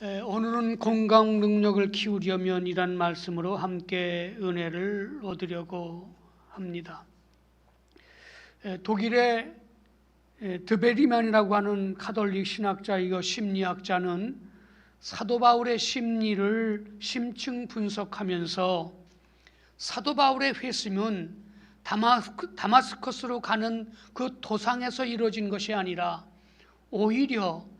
오늘은 공감 능력을 키우려면이란 말씀으로 함께 은혜를 얻으려고 합니다. 독일의 드베리만이라고 하는 가톨릭 신학자이고 심리학자는 사도 바울의 심리를 심층 분석하면서 사도 바울의 회심은 다마스커스로 가는 그 도상에서 이루어진 것이 아니라 오히려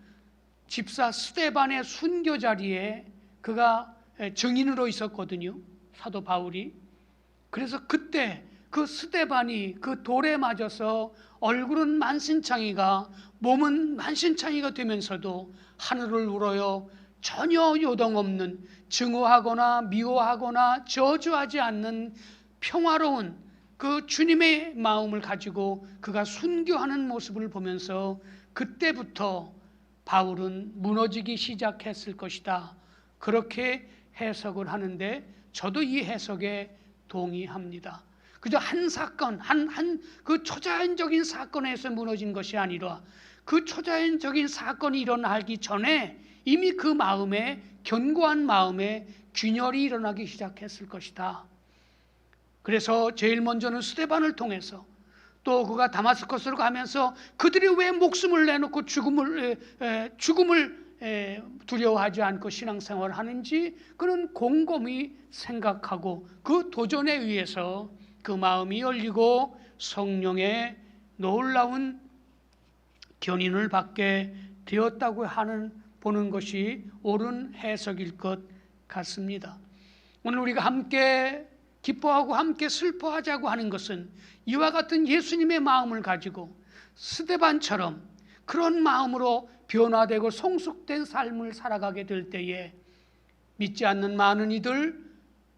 집사 스데반의 순교 자리에 그가 증인으로 있었거든요, 사도 바울이. 그래서 그때 그 스데반이 그 돌에 맞아서 얼굴은 만신창이가 몸은 만신창이가 되면서도 하늘을 우러러 전혀 요동없는, 증오하거나 미워하거나 저주하지 않는 평화로운 그 주님의 마음을 가지고 그가 순교하는 모습을 보면서 그때부터 바울은 무너지기 시작했을 것이다, 그렇게 해석을 하는데 저도 이 해석에 동의합니다. 그저 한 사건, 그 초자연적인 사건에서 무너진 것이 아니라 그 초자연적인 사건이 일어나기 전에 이미 그 마음에, 견고한 마음에 균열이 일어나기 시작했을 것이다. 그래서 제일 먼저는 스데반을 통해서, 또 그가 다마스커스로 가면서 그들이 왜 목숨을 내놓고 죽음을 두려워하지 않고 신앙생활을 하는지 그는 곰곰이 생각하고 그 도전에 의해서 그 마음이 열리고 성령의 놀라운 견인을 받게 되었다고 보는 것이 옳은 해석일 것 같습니다. 오늘 우리가 함께 기뻐하고 함께 슬퍼하자고 하는 것은 이와 같은 예수님의 마음을 가지고 스데반처럼 그런 마음으로 변화되고 성숙된 삶을 살아가게 될 때에 믿지 않는 많은 이들,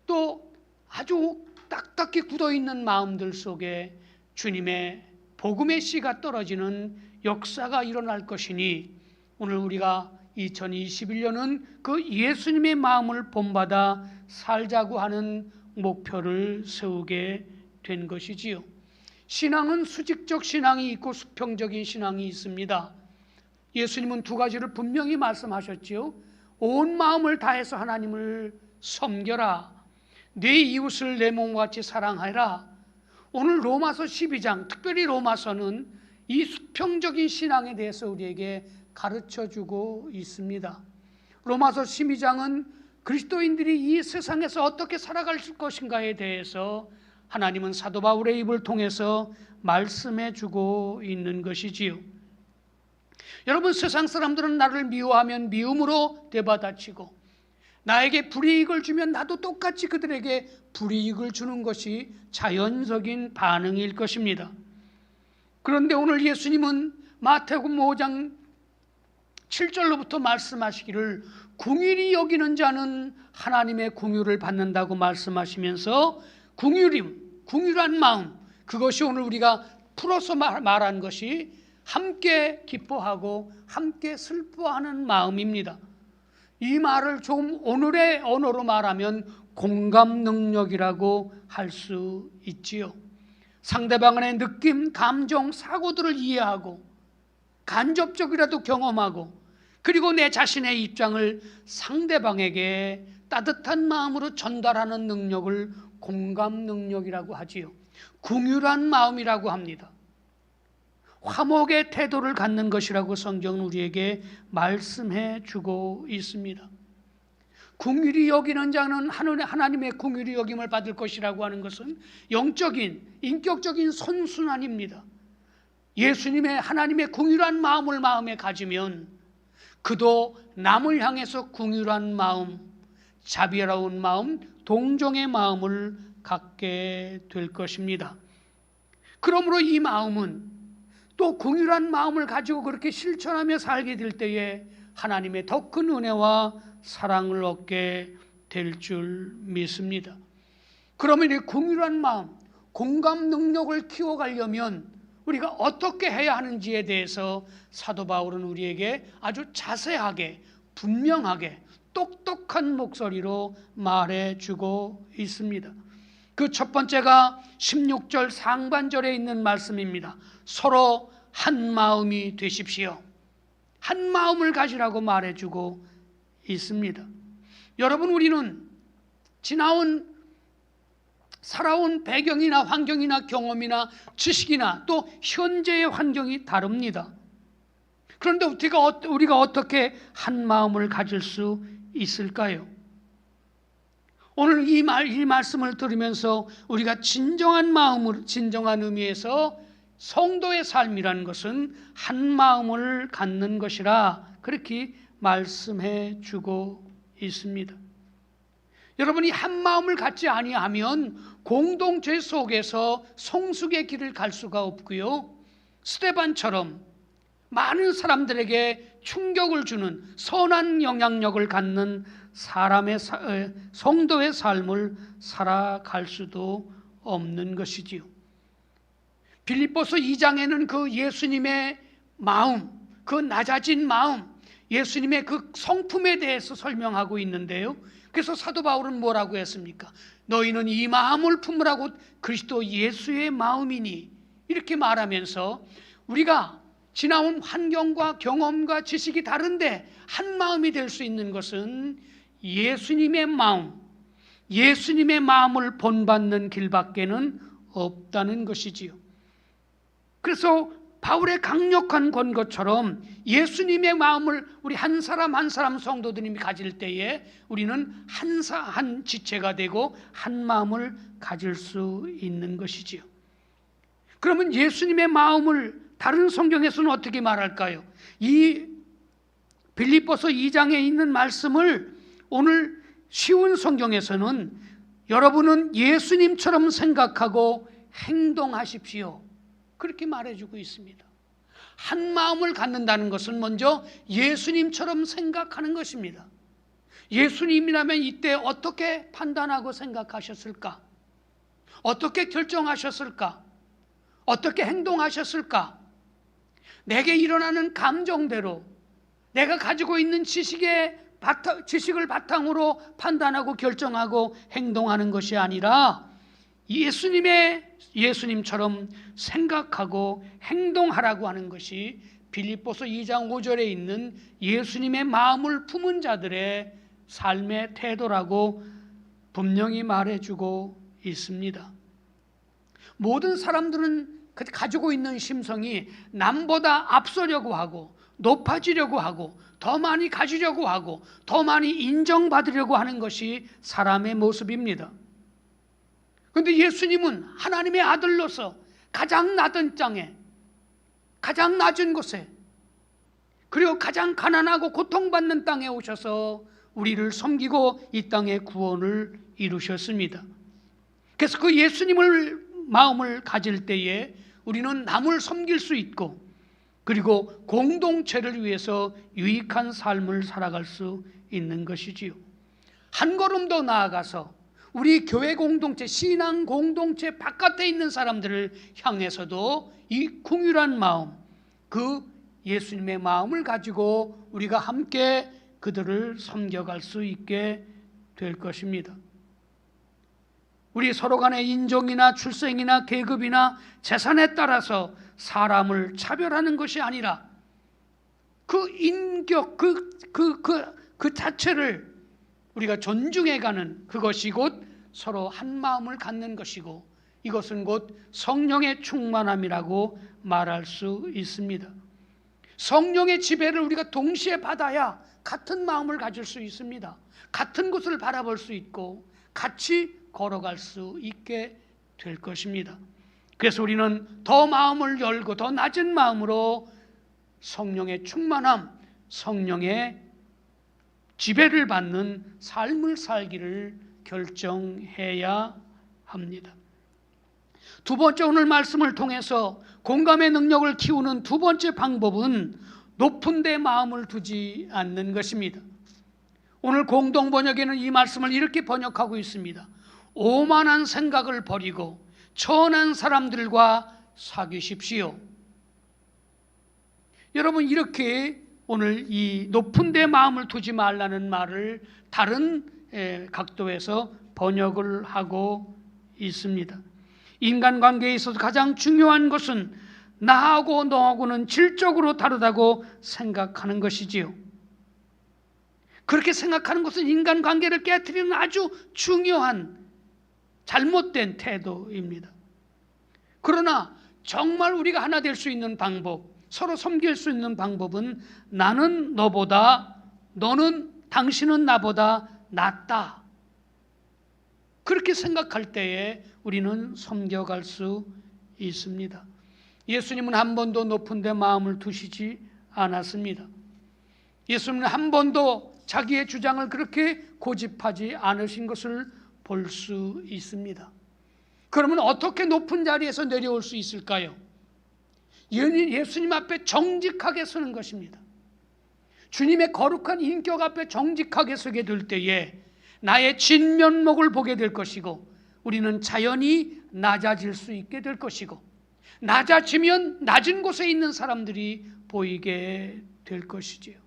또 아주 딱딱히 굳어있는 마음들 속에 주님의 복음의 씨가 떨어지는 역사가 일어날 것이니, 오늘 우리가 2021년은 그 예수님의 마음을 본받아 살자고 하는 목표를 세우게 된 것이지요. 신앙은 수직적 신앙이 있고 수평적인 신앙이 있습니다. 예수님은 두 가지를 분명히 말씀하셨지요. 온 마음을 다해서 하나님을 섬겨라, 네 이웃을 내 몸과 같이 사랑하라. 오늘 로마서 12장, 특별히 로마서는 이 수평적인 신앙에 대해서 우리에게 가르쳐주고 있습니다. 로마서 12장은 그리스도인들이 이 세상에서 어떻게 살아갈 것인가에 대해서 하나님은 사도 바울의 입을 통해서 말씀해 주고 있는 것이지요. 여러분, 세상 사람들은 나를 미워하면 미움으로 되받아치고 나에게 불이익을 주면 나도 똑같이 그들에게 불이익을 주는 것이 자연적인 반응일 것입니다. 그런데 오늘 예수님은 마태복음 5장 7절로부터 말씀하시기를 긍휼히 여기는 자는 하나님의 긍휼을 받는다고 말씀하시면서 긍휼한 마음, 그것이 오늘 우리가 풀어서 말한 것이 함께 기뻐하고 함께 슬퍼하는 마음입니다. 이 말을 좀 오늘의 언어로 말하면 공감 능력이라고 할 수 있지요. 상대방의 느낌, 감정, 사고들을 이해하고 간접적이라도 경험하고, 그리고 내 자신의 입장을 상대방에게 따뜻한 마음으로 전달하는 능력을 공감 능력이라고 하지요. 긍휼한 마음이라고 합니다. 화목의 태도를 갖는 것이라고 성경은 우리에게 말씀해 주고 있습니다. 긍휼히 여기는 자는 하나님의 긍휼히 여김을 받을 것이라고 하는 것은 영적인, 인격적인 선순환입니다. 예수님의 하나님의 긍휼한 마음을 마음에 가지면 그도 남을 향해서 긍휼한 마음, 자비로운 마음, 동정의 마음을 갖게 될 것입니다. 그러므로 이 마음은 또 긍휼한 마음을 가지고 그렇게 실천하며 살게 될 때에 하나님의 더 큰 은혜와 사랑을 얻게 될 줄 믿습니다. 그러면 이 긍휼한 마음, 공감 능력을 키워가려면 우리가 어떻게 해야 하는지에 대해서 사도 바울은 우리에게 아주 자세하게, 분명하게, 똑똑한 목소리로 말해주고 있습니다. 그 첫 번째가 16절 상반절에 있는 말씀입니다. 서로 한 마음이 되십시오. 한 마음을 가지라고 말해주고 있습니다. 여러분, 우리는 살아온 배경이나 환경이나 경험이나 지식이나 또 현재의 환경이 다릅니다. 그런데 우리가 어떻게 한 마음을 가질 수 있을까요? 오늘 이 말씀을 들으면서 우리가 진정한 의미에서 성도의 삶이라는 것은 한 마음을 갖는 것이라 그렇게 말씀해 주고 있습니다. 여러분이 한 마음을 갖지 아니하면 공동체 속에서 성숙의 길을 갈 수가 없고요, 스데반처럼 많은 사람들에게 충격을 주는 선한 영향력을 갖는 성도의 삶을 살아갈 수도 없는 것이지요. 빌립보서 2장에는 그 예수님의 마음, 그 낮아진 마음, 예수님의 그 성품에 대해서 설명하고 있는데요, 그래서 사도 바울은 뭐라고 했습니까? 너희는 이 마음을 품으라고 그리스도 예수의 마음이니, 이렇게 말하면서 우리가 지나온 환경과 경험과 지식이 다른데 한 마음이 될 수 있는 것은 예수님의 마음을 본받는 길밖에는 없다는 것이지요. 그래서 바울의 강력한 권고처럼 예수님의 마음을 우리 한 사람 한 사람 성도들이 가질 때에 우리는 한 지체가 되고 한 마음을 가질 수 있는 것이지요. 그러면 예수님의 마음을 다른 성경에서는 어떻게 말할까요? 이 빌립보서 2장에 있는 말씀을 오늘 쉬운 성경에서는 여러분은 예수님처럼 생각하고 행동하십시오, 그렇게 말해주고 있습니다. 한 마음을 갖는다는 것은 먼저 예수님처럼 생각하는 것입니다. 예수님이라면 이때 어떻게 판단하고 생각하셨을까? 어떻게 결정하셨을까? 어떻게 행동하셨을까? 내게 일어나는 감정대로, 내가 가지고 있는 지식을 바탕으로 판단하고 결정하고 행동하는 것이 아니라 예수님처럼 생각하고 행동하라고 하는 것이 빌립보서 2장 5절에 있는 예수님의 마음을 품은 자들의 삶의 태도라고 분명히 말해주고 있습니다. 모든 사람들은 가지고 있는 심성이 남보다 앞서려고 하고 높아지려고 하고 더 많이 가지려고 하고 더 많이 인정받으려고 하는 것이 사람의 모습입니다. 그런데 예수님은 하나님의 아들로서 가장 낮은 땅에, 가장 낮은 곳에, 그리고 가장 가난하고 고통받는 땅에 오셔서 우리를 섬기고 이 땅에 구원을 이루셨습니다. 그래서 그 예수님을 마음을 가질 때에 우리는 남을 섬길 수 있고, 그리고 공동체를 위해서 유익한 삶을 살아갈 수 있는 것이지요. 한 걸음 더 나아가서 우리 교회 공동체, 신앙 공동체 바깥에 있는 사람들을 향해서도 이 긍휼한 마음, 그 예수님의 마음을 가지고 우리가 함께 그들을 섬겨갈 수 있게 될 것입니다. 우리 서로 간의 인종이나 출생이나 계급이나 재산에 따라서 사람을 차별하는 것이 아니라 그 인격, 그 자체를 우리가 존중해가는 그것이 곧 서로 한 마음을 갖는 것이고, 이것은 곧 성령의 충만함이라고 말할 수 있습니다. 성령의 지배를 우리가 동시에 받아야 같은 마음을 가질 수 있습니다. 같은 곳을 바라볼 수 있고 같이 걸어갈 수 있게 될 것입니다. 그래서 우리는 더 마음을 열고 더 낮은 마음으로 성령의 충만함, 성령의 지배를 받는 삶을 살기를 결정해야 합니다. 두 번째, 오늘 말씀을 통해서 공감의 능력을 키우는 두 번째 방법은 높은 데 마음을 두지 않는 것입니다. 오늘 공동번역에는 이 말씀을 이렇게 번역하고 있습니다. 오만한 생각을 버리고 천한 사람들과 사귀십시오. 여러분, 이렇게 오늘 이 높은 데 마음을 두지 말라는 말을 다른 각도에서 번역을 하고 있습니다. 인간관계에 있어서 가장 중요한 것은 나하고 너하고는 질적으로 다르다고 생각하는 것이지요. 그렇게 생각하는 것은 인간관계를 깨트리는 아주 중요한 잘못된 태도입니다. 그러나 정말 우리가 하나 될 수 있는 방법, 서로 섬길 수 있는 방법은 나는 너보다, 당신은 나보다 낫다. 그렇게 생각할 때에 우리는 섬겨갈 수 있습니다. 예수님은 한 번도 높은 데 마음을 두시지 않았습니다. 예수님은 한 번도 자기의 주장을 그렇게 고집하지 않으신 것을 볼 수 있습니다. 그러면 어떻게 높은 자리에서 내려올 수 있을까요? 예수님 앞에 정직하게 서는 것입니다. 주님의 거룩한 인격 앞에 정직하게 서게 될 때에 나의 진면목을 보게 될 것이고, 우리는 자연히 낮아질 수 있게 될 것이고, 낮아지면 낮은 곳에 있는 사람들이 보이게 될 것이지요.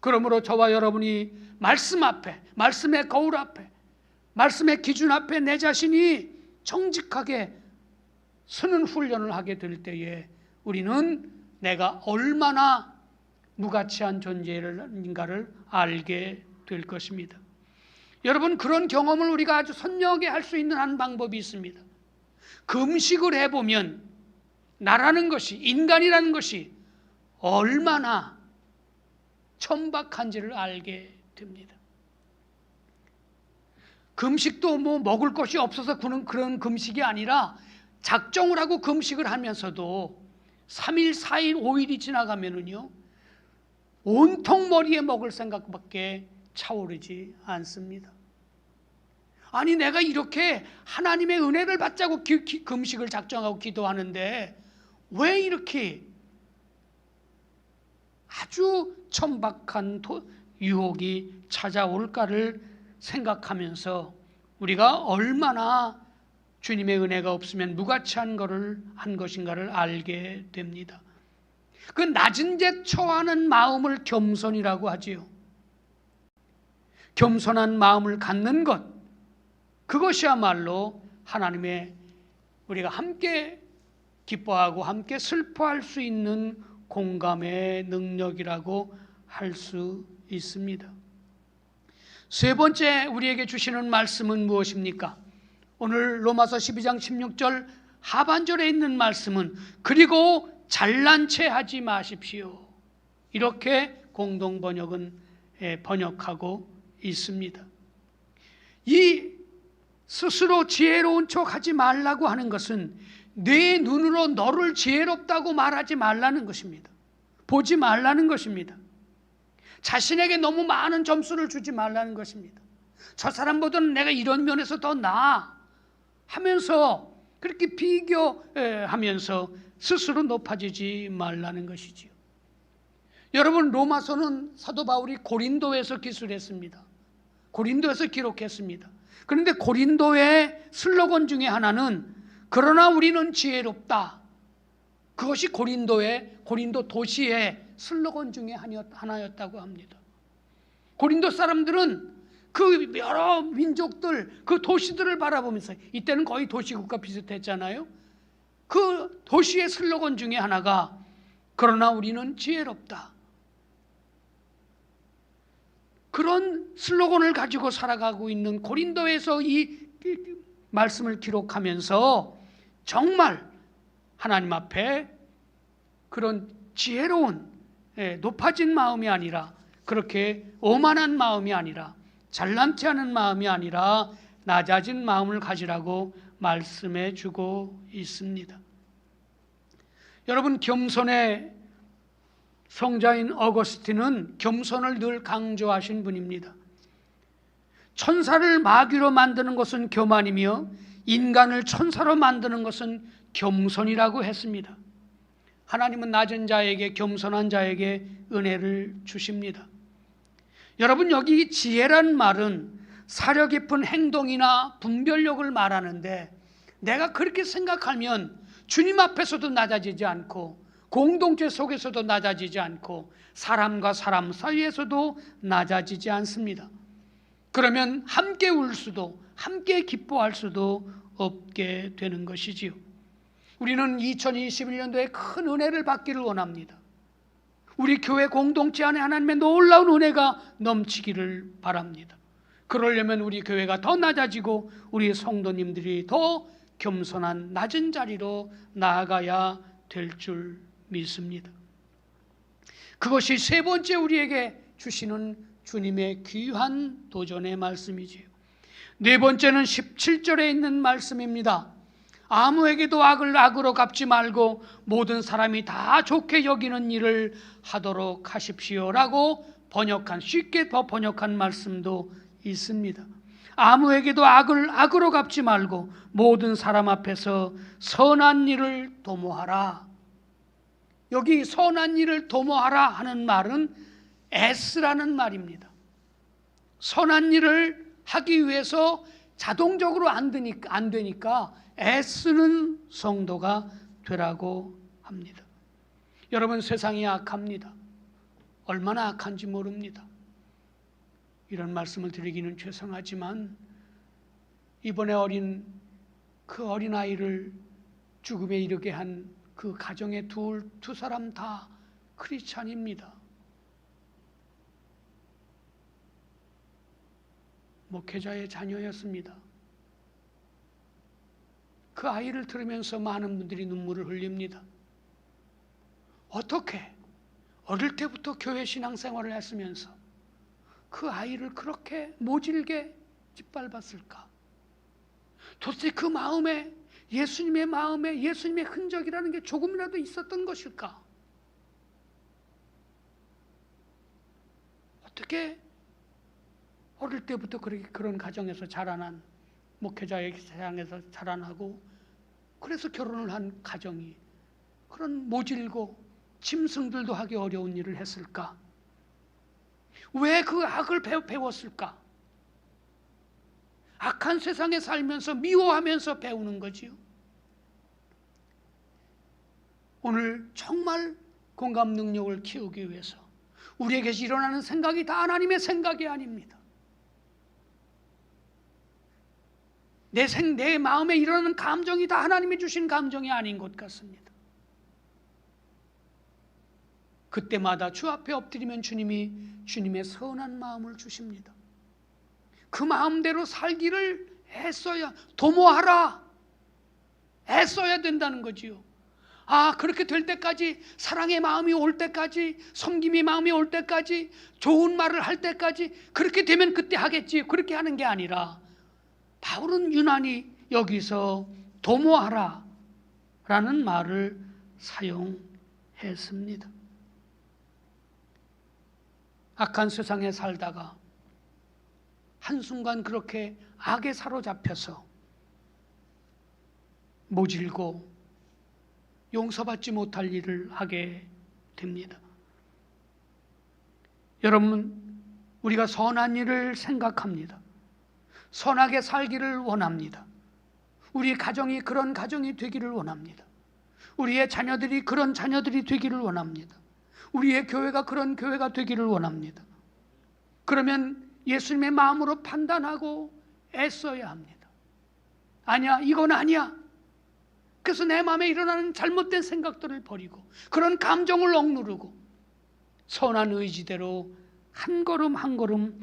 그러므로 저와 여러분이 말씀 앞에, 말씀의 거울 앞에, 말씀의 기준 앞에 내 자신이 정직하게 서는 훈련을 하게 될 때에 우리는 내가 얼마나 무가치한 존재인가를 알게 될 것입니다. 여러분, 그런 경험을 우리가 아주 선명하게 할 수 있는 한 방법이 있습니다. 금식을 해보면 나라는 것이, 인간이라는 것이 얼마나 천박한지를 알게 됩니다. 금식도 먹을 것이 없어서 그런 금식이 아니라 작정을 하고 금식을 하면서도 3일, 4일, 5일이 지나가면은요, 온통 머리에 먹을 생각밖에 차오르지 않습니다. 아니, 내가 이렇게 하나님의 은혜를 받자고 금식을 작정하고 기도하는데 왜 이렇게 아주 천박한 유혹이 찾아올까를 생각하면서 우리가 얼마나 주님의 은혜가 없으면 무가치한 것을 한 것인가를 알게 됩니다. 그 낮은 데 처하는 마음을 겸손이라고 하지요. 겸손한 마음을 갖는 것, 그것이야말로 하나님의, 우리가 함께 기뻐하고 함께 슬퍼할 수 있는 공감의 능력이라고 할 수 있습니다. 세 번째 우리에게 주시는 말씀은 무엇입니까? 오늘 로마서 12장 16절 하반절에 있는 말씀은 그리고 잘난 체 하지 마십시오. 이렇게 공동 번역은 번역하고 있습니다. 이 스스로 지혜로운 척 하지 말라고 하는 것은 내 눈으로 너를 지혜롭다고 말하지 말라는 것입니다. 보지 말라는 것입니다. 자신에게 너무 많은 점수를 주지 말라는 것입니다. 저 사람보다는 내가 이런 면에서 더 나아 하면서 그렇게 비교하면서 스스로 높아지지 말라는 것이지요. 여러분, 로마서는 사도 바울이 고린도에서 기술했습니다. 고린도에서 기록했습니다. 그런데 고린도의 슬로건 중에 하나는 그러나 우리는 지혜롭다. 그것이 고린도 도시의 슬로건 중에 하나였다고 합니다. 고린도 사람들은 그 여러 민족들, 그 도시들을 바라보면서, 이때는 거의 도시국가 비슷했잖아요. 그 도시의 슬로건 중에 하나가 그러나 우리는 지혜롭다. 그런 슬로건을 가지고 살아가고 있는 고린도에서 이 말씀을 기록하면서 정말 하나님 앞에 그런 지혜로운, 높아진 마음이 아니라, 그렇게 오만한 마음이 아니라, 잘난 체하는 마음이 아니라 낮아진 마음을 가지라고 말씀해 주고 있습니다. 여러분, 겸손의 성자인 어거스틴은 겸손을 늘 강조하신 분입니다. 천사를 마귀로 만드는 것은 교만이며 인간을 천사로 만드는 것은 겸손이라고 했습니다. 하나님은 낮은 자에게, 겸손한 자에게 은혜를 주십니다. 여러분, 여기 지혜란 말은 사려 깊은 행동이나 분별력을 말하는데, 내가 그렇게 생각하면 주님 앞에서도 낮아지지 않고 공동체 속에서도 낮아지지 않고 사람과 사람 사이에서도 낮아지지 않습니다. 그러면 함께 울 수도, 함께 기뻐할 수도 없게 되는 것이지요. 우리는 2021년도에 큰 은혜를 받기를 원합니다. 우리 교회 공동체 안에 하나님의 놀라운 은혜가 넘치기를 바랍니다. 그러려면 우리 교회가 더 낮아지고 우리 성도님들이 더 겸손한 낮은 자리로 나아가야 될 줄 믿습니다. 그것이 세 번째 우리에게 주시는 주님의 귀한 도전의 말씀이지요. 네 번째는 17절에 있는 말씀입니다. 아무에게도 악을 악으로 갚지 말고 모든 사람이 다 좋게 여기는 일을 하도록 하십시오라고 쉽게 번역한 말씀도 있습니다. 아무에게도 악을 악으로 갚지 말고 모든 사람 앞에서 선한 일을 도모하라. 여기 선한 일을 도모하라 하는 말은 애쓰라는 말입니다. 선한 일을 하기 위해서 자동적으로 안 되니까 애쓰는 성도가 되라고 합니다. 여러분, 세상이 악합니다. 얼마나 악한지 모릅니다. 이런 말씀을 드리기는 죄송하지만 이번에 그 어린아이를 죽음에 이르게 한 그 가정의 두 사람 다 크리스찬입니다. 목회자의 자녀였습니다. 그 아이를 들으면서 많은 분들이 눈물을 흘립니다. 어떻게 어릴 때부터 교회 신앙생활을 했으면서 그 아이를 그렇게 모질게 짓밟았을까? 도대체 그 마음에 예수님의 흔적이라는 게 조금이라도 있었던 것일까? 어떻게 어릴 때부터 그런 가정에서 자라난 목회자의 세상에서 자라나고 그래서 결혼을 한 가정이 그런 모질고 짐승들도 하기 어려운 일을 했을까? 왜 그 악을 배웠을까? 악한 세상에 살면서 미워하면서 배우는 거지요. 오늘 정말 공감 능력을 키우기 위해서 우리에게 일어나는 생각이 다 하나님의 생각이 아닙니다. 내 마음에 일어나는 감정이 다 하나님이 주신 감정이 아닌 것 같습니다. 그때마다 주 앞에 엎드리면 주님이 주님의 선한 마음을 주십니다. 그 마음대로 살기를 도모하라. 애써야 된다는 거지요. 그렇게 될 때까지, 사랑의 마음이 올 때까지, 섬김의 마음이 올 때까지, 좋은 말을 할 때까지, 그렇게 되면 그때 하겠지. 그렇게 하는 게 아니라 바울은 유난히 여기서 도모하라 라는 말을 사용했습니다. 악한 세상에 살다가 한순간 그렇게 악에 사로잡혀서 모질고 용서받지 못할 일을 하게 됩니다. 여러분, 우리가 선한 일을 생각합니다. 선하게 살기를 원합니다. 우리 가정이 그런 가정이 되기를 원합니다. 우리의 자녀들이 그런 자녀들이 되기를 원합니다. 우리의 교회가 그런 교회가 되기를 원합니다. 그러면 예수님의 마음으로 판단하고 애써야 합니다. 아니야, 이건 아니야. 그래서 내 마음에 일어나는 잘못된 생각들을 버리고 그런 감정을 억누르고 선한 의지대로 한 걸음 한 걸음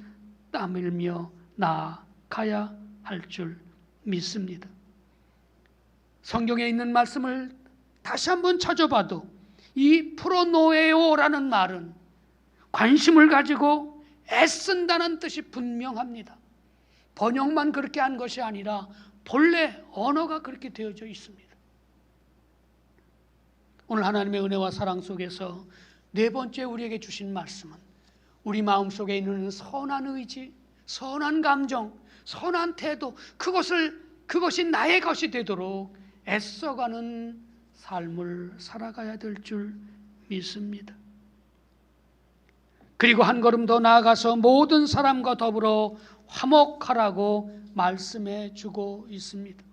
땀 흘리며 나아가야 할 줄 믿습니다. 성경에 있는 말씀을 다시 한번 찾아봐도 이 프로노에오라는 말은 관심을 가지고 애쓴다는 뜻이 분명합니다. 번역만 그렇게 한 것이 아니라 본래 언어가 그렇게 되어져 있습니다. 오늘 하나님의 은혜와 사랑 속에서 네 번째 우리에게 주신 말씀은 우리 마음속에 있는 선한 의지, 선한 감정, 선한 태도, 그것이 나의 것이 되도록 애써가는 삶을 살아가야 될 줄 믿습니다. 그리고 한 걸음 더 나아가서 모든 사람과 더불어 화목하라고 말씀해 주고 있습니다.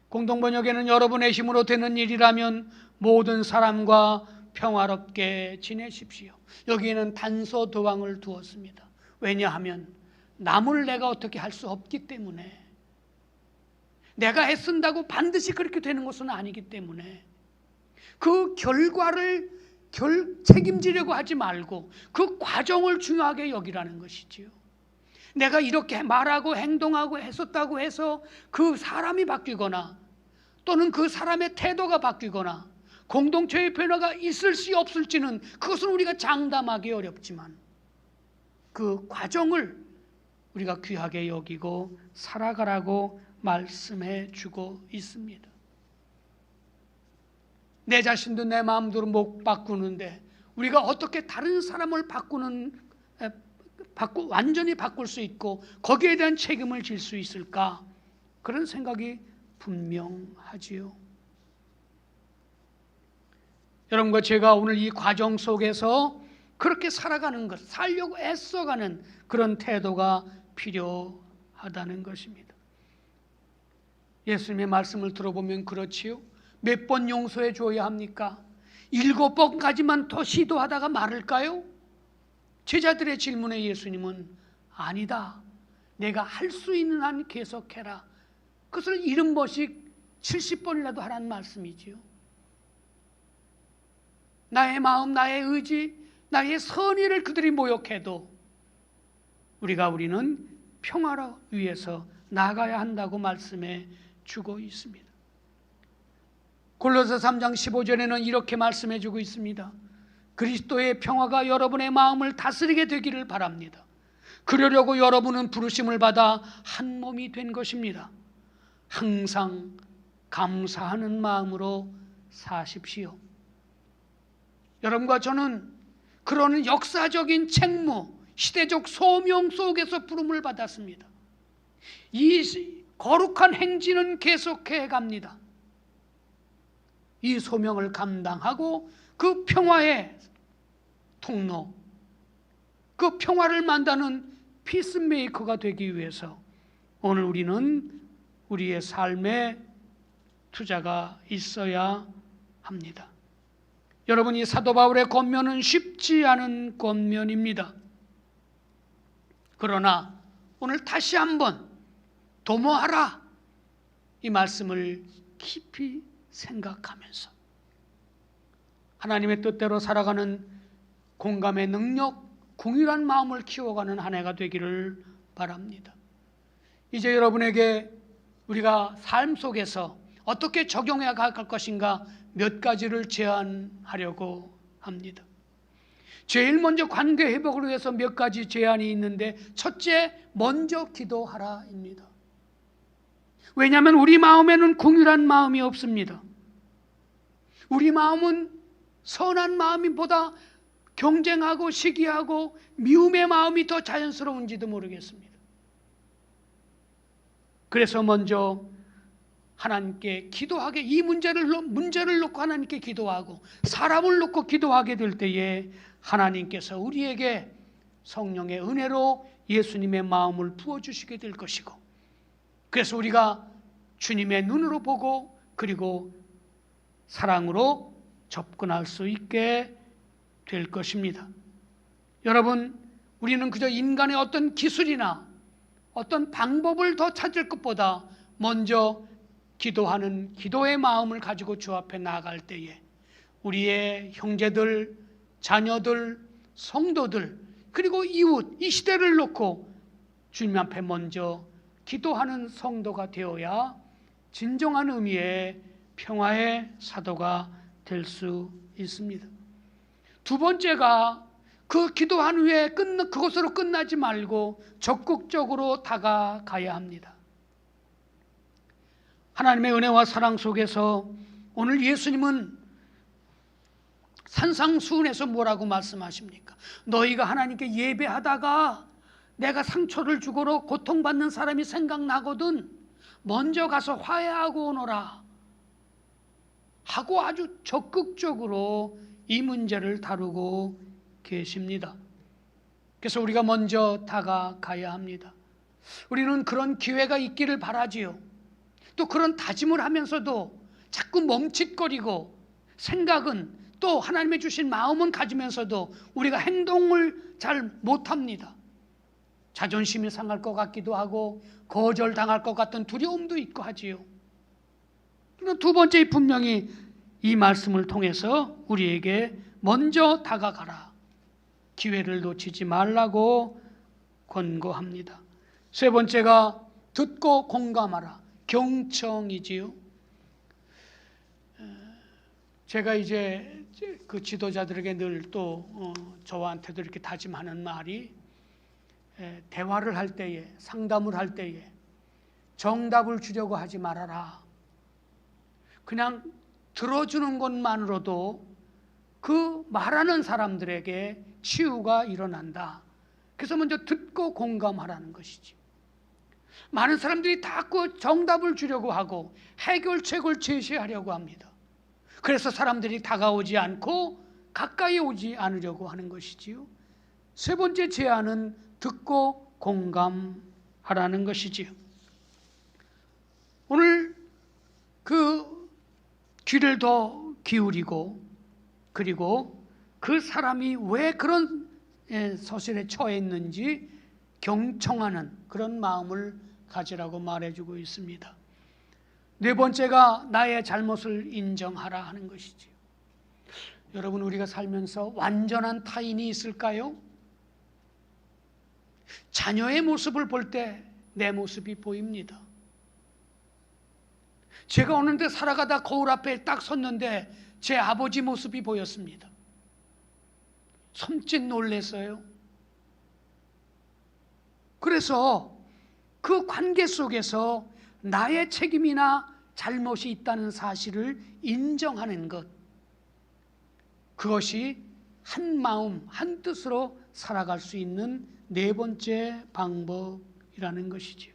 공동번역에는 여러분의 힘으로 되는 일이라면 모든 사람과 평화롭게 지내십시오. 여기에는 단서 도항을 두었습니다. 왜냐하면 남을 내가 어떻게 할 수 없기 때문에, 내가 애쓴다고 반드시 그렇게 되는 것은 아니기 때문에 그 결과를 책임지려고 하지 말고 그 과정을 중요하게 여기라는 것이지요. 내가 이렇게 말하고 행동하고 했었다고 해서 그 사람이 바뀌거나 또는 그 사람의 태도가 바뀌거나 공동체의 변화가 있을지 없을지는 그것은 우리가 장담하기 어렵지만 그 과정을 우리가 귀하게 여기고 살아가라고 말씀해 주고 있습니다. 내 자신도 내 마음대로 못 바꾸는데 우리가 어떻게 다른 사람을 완전히 바꿀 수 있고 거기에 대한 책임을 질 수 있을까? 그런 생각이 분명하지요. 여러분과 제가 오늘 이 과정 속에서 그렇게 살아가는 것, 살려고 애써가는 그런 태도가 필요하다는 것입니다. 예수님의 말씀을 들어보면 그렇지요. 몇 번 용서해 줘야 합니까? 7번까지만 더 시도하다가 말을까요? 제자들의 질문에 예수님은 아니다. 내가 할 수 있는 한 계속해라. 그것을 70번씩 70번이라도 하라는 말씀이지요. 나의 마음, 나의 의지, 나의 선의를 그들이 모욕해도 우리는 평화를 위해서 나가야 한다고 말씀해 주고 있습니다. 골로새 3장 15절에는 이렇게 말씀해 주고 있습니다. 그리스도의 평화가 여러분의 마음을 다스리게 되기를 바랍니다. 그러려고 여러분은 부르심을 받아 한 몸이 된 것입니다. 항상 감사하는 마음으로 사십시오. 여러분과 저는 그런 역사적인 책무, 시대적 소명 속에서 부름을 받았습니다. 이 거룩한 행진은 계속해 갑니다. 이 소명을 감당하고 그 평화의 통로, 그 평화를 만드는 피스메이커가 되기 위해서 오늘 우리는 우리의 삶에 투자가 있어야 합니다. 여러분, 이 사도 바울의 권면은 쉽지 않은 권면입니다. 그러나 오늘 다시 한번 도모하라 이 말씀을 깊이 생각하면서 하나님의 뜻대로 살아가는 공감의 능력, 궁일한 마음을 키워가는 한 해가 되기를 바랍니다. 이제 여러분에게 우리가 삶 속에서 어떻게 적용해 갈 것인가 몇 가지를 제안하려고 합니다. 제일 먼저 관계 회복을 위해서 몇 가지 제안이 있는데 첫째, 먼저 기도하라입니다. 왜냐하면 우리 마음에는 궁일한 마음이 없습니다. 우리 마음은 선한 마음보다 경쟁하고 시기하고 미움의 마음이 더 자연스러운지도 모르겠습니다. 그래서 먼저 하나님께 기도하게, 이 문제를 놓고 하나님께 기도하고 사람을 놓고 기도하게 될 때에 하나님께서 우리에게 성령의 은혜로 예수님의 마음을 부어주시게 될 것이고, 그래서 우리가 주님의 눈으로 보고 그리고 사랑으로 접근할 수 있게 될 것입니다. 여러분, 우리는 그저 인간의 어떤 기술이나 어떤 방법을 더 찾을 것보다 먼저 기도하는 기도의 마음을 가지고 주 앞에 나아갈 때에 우리의 형제들, 자녀들, 성도들, 그리고 이웃, 이 시대를 놓고 주님 앞에 먼저 기도하는 성도가 되어야 진정한 의미의 평화의 사도가 될 수 있습니다. 두 번째가 그 기도한 후에 그것으로 끝나지 말고 적극적으로 다가가야 합니다. 하나님의 은혜와 사랑 속에서 오늘 예수님은 산상수훈에서 뭐라고 말씀하십니까? 너희가 하나님께 예배하다가 내가 상처를 주고로 고통받는 사람이 생각나거든 먼저 가서 화해하고 오너라 하고 아주 적극적으로 이 문제를 다루고 계십니다. 그래서 우리가 먼저 다가가야 합니다. 우리는 그런 기회가 있기를 바라지요. 또 그런 다짐을 하면서도 자꾸 멈칫거리고 생각은 또 하나님의 주신 마음은 가지면서도 우리가 행동을 잘 못합니다. 자존심이 상할 것 같기도 하고 거절당할 것 같은 두려움도 있고 하지요. 두 번째, 분명히 이 말씀을 통해서 우리에게 먼저 다가가라. 기회를 놓치지 말라고 권고합니다. 세 번째가 듣고 공감하라. 경청이지요. 제가 이제 그 지도자들에게 늘 또 저한테도 이렇게 다짐하는 말이, 대화를 할 때에, 상담을 할 때에 정답을 주려고 하지 말아라. 그냥 들어주는 것만으로도 그 말하는 사람들에게 치유가 일어난다. 그래서 먼저 듣고 공감하라는 것이지. 많은 사람들이 다 그 정답을 주려고 하고 해결책을 제시하려고 합니다. 그래서 사람들이 다가오지 않고 가까이 오지 않으려고 하는 것이지요. 세 번째 제안은 듣고 공감하라는 것이지요. 오늘 그 귀를 더 기울이고, 그리고 그 사람이 왜 그런 서실에 처해 있는지 경청하는 그런 마음을 가지라고 말해주고 있습니다. 네 번째가 나의 잘못을 인정하라 하는 것이지요. 여러분, 우리가 살면서 완전한 타인이 있을까요? 자녀의 모습을 볼 때 내 모습이 보입니다. 제가 어느 데 살아가다 거울 앞에 딱 섰는데 제 아버지 모습이 보였습니다. 섬찟 놀랐어요. 그래서 그 관계 속에서 나의 책임이나 잘못이 있다는 사실을 인정하는 것, 그것이 한 마음 한 뜻으로 살아갈 수 있는 네 번째 방법이라는 것이지요.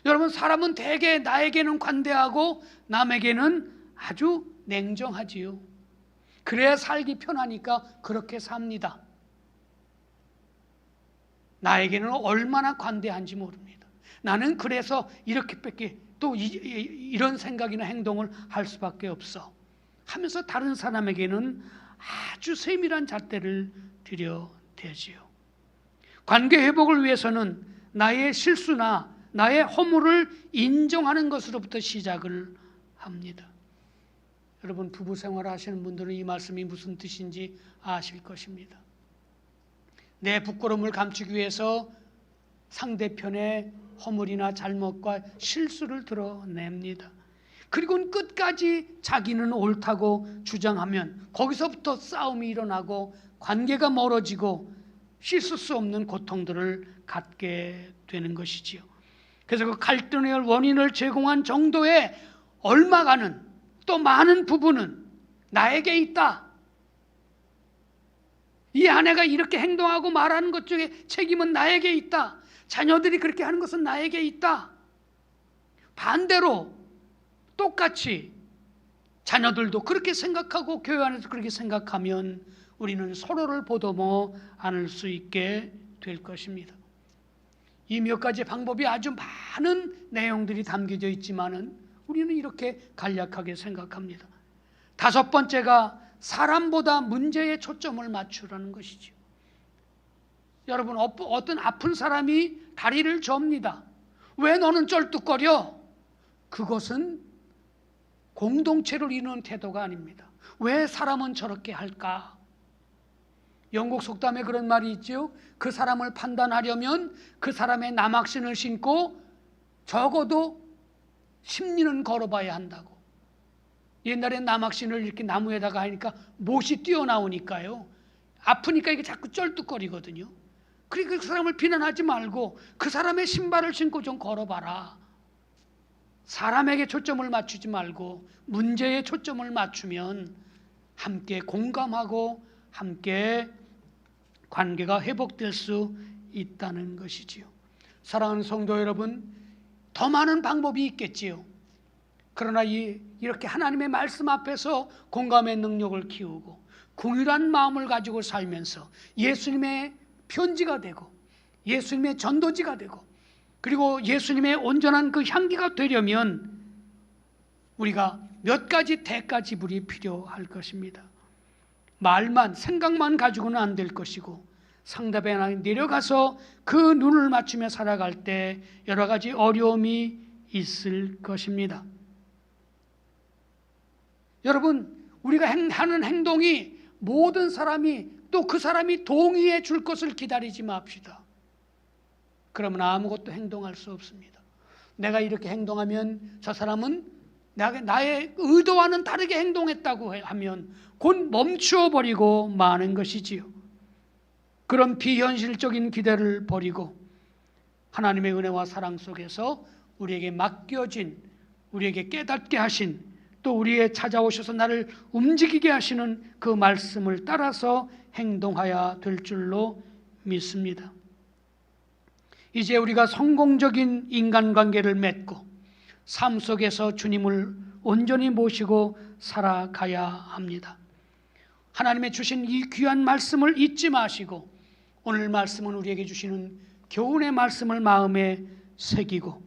여러분, 사람은 대개 나에게는 관대하고 남에게는 아주 냉정하지요. 그래야 살기 편하니까 그렇게 삽니다. 나에게는 얼마나 관대한지 모릅니다. 나는 그래서 이렇게밖에 또 이런 생각이나 행동을 할 수밖에 없어 하면서 다른 사람에게는 아주 세밀한 잣대를 들여대지요. 관계 회복을 위해서는 나의 실수나 나의 허물을 인정하는 것으로부터 시작을 합니다. 여러분, 부부 생활 하시는 분들은 이 말씀이 무슨 뜻인지 아실 것입니다. 내 부끄러움을 감추기 위해서 상대편의 허물이나 잘못과 실수를 드러냅니다. 그리고 끝까지 자기는 옳다고 주장하면 거기서부터 싸움이 일어나고 관계가 멀어지고 씻을 수 없는 고통들을 갖게 되는 것이지요. 그래서 그 갈등의 원인을 제공한 정도의 얼마가는 또 많은 부분은 나에게 있다. 이 아내가 이렇게 행동하고 말하는 것 중에 책임은 나에게 있다. 자녀들이 그렇게 하는 것은 나에게 있다. 반대로 똑같이 자녀들도 그렇게 생각하고 교회 안에서 그렇게 생각하면 우리는 서로를 보듬어 안을 수 있게 될 것입니다. 이 몇 가지 방법이 아주 많은 내용들이 담겨져 있지만은 우리는 이렇게 간략하게 생각합니다. 다섯 번째가 사람보다 문제에 초점을 맞추라는 것이죠. 여러분, 어떤 아픈 사람이 다리를 접니다. 왜 너는 쩔뚝거려? 그것은 공동체를 이루는 태도가 아닙니다. 왜 사람은 저렇게 할까? 영국 속담에 그런 말이 있죠. 그 사람을 판단하려면 그 사람의 남학신을 신고 적어도 10리는 걸어봐야 한다고. 옛날에 남학신을 이렇게 나무에다가 하니까 못이 뛰어나오니까요. 아프니까 이게 자꾸 쩔뚝거리거든요. 그러니까 그 사람을 비난하지 말고 그 사람의 신발을 신고 좀 걸어봐라. 사람에게 초점을 맞추지 말고 문제에 초점을 맞추면 함께 공감하고 함께 관계가 회복될 수 있다는 것이지요. 사랑하는 성도 여러분, 더 많은 방법이 있겠지요. 그러나 이렇게 하나님의 말씀 앞에서 공감의 능력을 키우고 긍휼한 마음을 가지고 살면서 예수님의 편지가 되고 예수님의 전도지가 되고 그리고 예수님의 온전한 그 향기가 되려면 우리가 몇 가지 대가 지불이 필요할 것입니다. 말만, 생각만 가지고는 안 될 것이고 상대방에 내려가서 그 눈을 맞추며 살아갈 때 여러 가지 어려움이 있을 것입니다. 여러분, 우리가 하는 행동이 모든 사람이 또 그 사람이 동의해 줄 것을 기다리지 맙시다. 그러면 아무것도 행동할 수 없습니다. 내가 이렇게 행동하면 저 사람은 나의 의도와는 다르게 행동했다고 하면 곧 멈추어 버리고 마는 것이지요. 그런 비현실적인 기대를 버리고 하나님의 은혜와 사랑 속에서 우리에게 맡겨진, 우리에게 깨닫게 하신, 또 우리에 찾아오셔서 나를 움직이게 하시는 그 말씀을 따라서 행동하여야 될 줄로 믿습니다. 이제 우리가 성공적인 인간관계를 맺고 삶 속에서 주님을 온전히 모시고 살아가야 합니다. 하나님의 주신 이 귀한 말씀을 잊지 마시고 오늘 말씀은 우리에게 주시는 교훈의 말씀을 마음에 새기고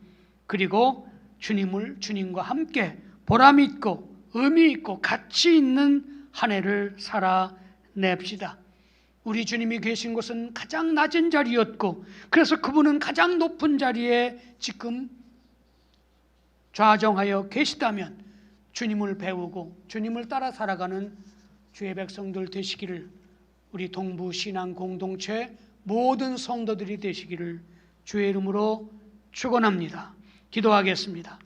그리고 주님과 함께 보람 있고 의미 있고 가치 있는 한 해를 살아냅시다. 우리 주님이 계신 곳은 가장 낮은 자리였고 그래서 그분은 가장 높은 자리에 지금 좌정하여 계시다면 주님을 배우고 주님을 따라 살아가는 주의 백성들 되시기를, 우리 동부 신앙 공동체 모든 성도들이 되시기를 주의 이름으로 축원합니다. 기도하겠습니다.